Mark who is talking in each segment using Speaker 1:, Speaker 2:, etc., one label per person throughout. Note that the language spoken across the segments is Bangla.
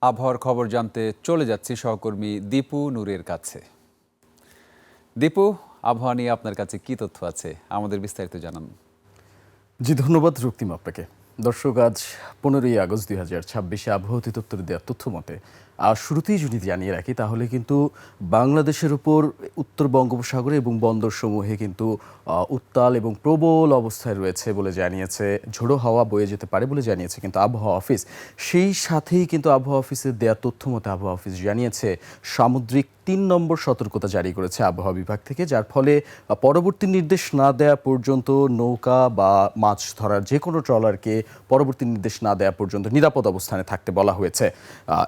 Speaker 1: আবহাওয়ার খবর জানতে চলে যাচ্ছি সহকর্মী দীপু নূরের কাছে। দীপু, আবহাওয়া নিয়ে আপনার কাছে কি তথ্য আছে, আমাদের বিস্তারিত জানান।
Speaker 2: জি, ধন্যবাদ রক্তিম আপনাকে। দর্শক, আজ 15ই আগস্ট 2026 আবহাওয়া অধিদপ্তরের দেওয়া তথ্য মতে শুরুতেই যদি জানিয়ে রাখি তাহলে কিন্তু বাংলাদেশের উপর উত্তর বঙ্গোপসাগরে এবং বন্দরসমূহে কিন্তু উত্তাল এবং প্রবল অবস্থায় রয়েছে বলে জানিয়েছে। ঝোড়ো হাওয়া বয়ে যেতে পারে বলে জানিয়েছে কিন্তু আবহাওয়া অফিস। সেই সাথেই কিন্তু আবহাওয়া অফিসের দেওয়া তথ্য মতে আবহাওয়া অফিস জানিয়েছে সামুদ্রিক 3 নম্বর সতর্কতা জারি করেছে আবহাওয়া বিভাগ থেকে, যার ফলে পরবর্তী নির্দেশ না দেওয়া পর্যন্ত নৌকা বা মাছ ধরার যে কোনো ট্রলারকে পরবর্তী নির্দেশ না দেওয়া পর্যন্ত নিরাপদ অবস্থানে থাকতে বলা হয়েছে।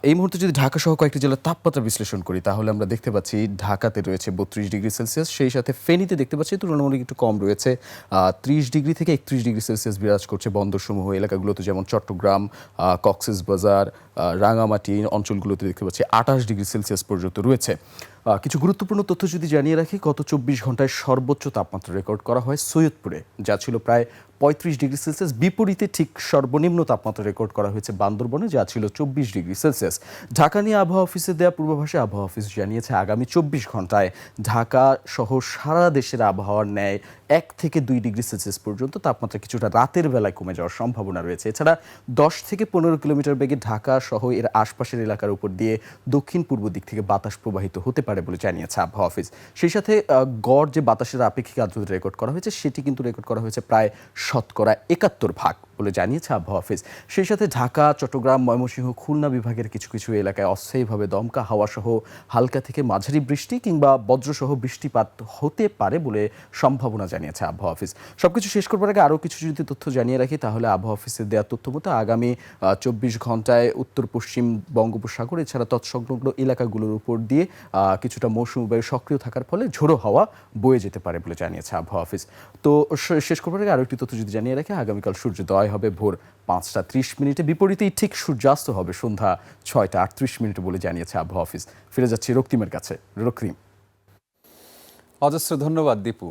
Speaker 2: এই মুহূর্তে যদি ঢাকা সহ কয়েকটি জেলার তাপমাত্রা বিশ্লেষণ করি তাহলে আমরা দেখতে পাচ্ছি ঢাকাতে রয়েছে 32 ডিগ্রি সেলসিয়াস, সেই সাথে ফেনীতে দেখতে পাচ্ছি তুলনামূলক একটু কম রয়েছে, 30 ডিগ্রি থেকে 31 ডিগ্রি সেলসিয়াস বিরাজ করছে। বন্দরসমূহ এলাকাগুলোতে যেমন চট্টগ্রাম, কক্সবাজার, রাঙামাটি অঞ্চলগুলোতে দেখতে পাচ্ছি 28 ডিগ্রি সেলসিয়াস পর্যন্ত রয়েছে। কিছু গুরুত্বপূর্ণ তথ্য যদি জানিয়ে রাখি, গত 24 ঘন্টায় সর্বোচ্চ তাপমাত্রা রেকর্ড করা হয় সৈয়দপুরে, যা ছিল প্রায় 35 ডিগ্রি সেলসিয়াস। বিপরীতে ঠিক সর্বনিম্ন তাপমাত্রা রেকর্ড করা হয়েছে বান্দরবনে, যা ছিল 24 ডিগ্রি সেলসিয়াস। ঢাকা নিয়ে আবহাওয়া অফিসের দেওয়া পূর্বাভাসে আবহাওয়া অফিস জানিয়েছে আগামী 24 ঘন্টায় ঢাকা সহ সারা দেশের আবহাওয়ার ন্যায় 1 থেকে 2 ডিগ্রি সেলসিয়াস পর্যন্ত তাপমাত্রা কিছুটা রাতের বেলায় কমে যাওয়ার সম্ভাবনা রয়েছে। এছাড়া 10 থেকে 15 কিলোমিটার বেগে ঢাকা সহ এর আশপাশের এলাকার উপর দিয়ে দক্ষিণ পূর্ব দিক থেকে বাতাস প্রবাহিত হতে পারে বলে জানিয়েছে আবহাওয়া অফিস। সেই সাথে গড় যে বাতাসের আপেক্ষিক আর্দ্রতা রেকর্ড করা হয়েছে সেটি কিন্তু রেকর্ড করা হয়েছে প্রায় 71% বলে জানিয়েছে আবহাওয়া অফিস। সেই সাথে ঢাকা, চট্টগ্রাম, ময়মনসিংহ, খুলনা বিভাগের কিছু কিছু এলাকায় অস্থায়ীভাবে দমকা হাওয়া সহ হালকা থেকে মাঝারি বৃষ্টি কিংবা বজ্রসহ বৃষ্টিপাত হতে পারে বলে সম্ভাবনা জানিয়েছে আবহাওয়া অফিস। সবকিছু শেষ করবার আগে আরও কিছু যদি তথ্য জানিয়ে রাখি তাহলে আবহাওয়া অফিসের দেওয়া তথ্য মতো আগামী 24 ঘন্টায় উত্তর পশ্চিম বঙ্গোপসাগর এছাড়া তৎসংলগ্ন এলাকাগুলোর উপর দিয়ে কিছুটা মৌসুমী বায়ু সক্রিয় থাকার ফলে ঝোড়ো হাওয়া বয়ে যেতে পারে বলে জানিয়েছে আবহাওয়া অফিস। তো শেষ করবার আগে আরও একটি তথ্য যদি জানিয়ে রাখি, আগামীকাল সূর্যোদয় হবে ভোর 5টা 30 বিপরীতেই ঠিক সূর্যাস্ত হবে সন্ধ্যা 6টা 38 বলে জানিয়েছে আবহাওয়া অফিস। ফিরে যাচ্ছি রক্তিমের কাছে। রক্তিম।
Speaker 1: অজস্র ধন্যবাদ দীপু।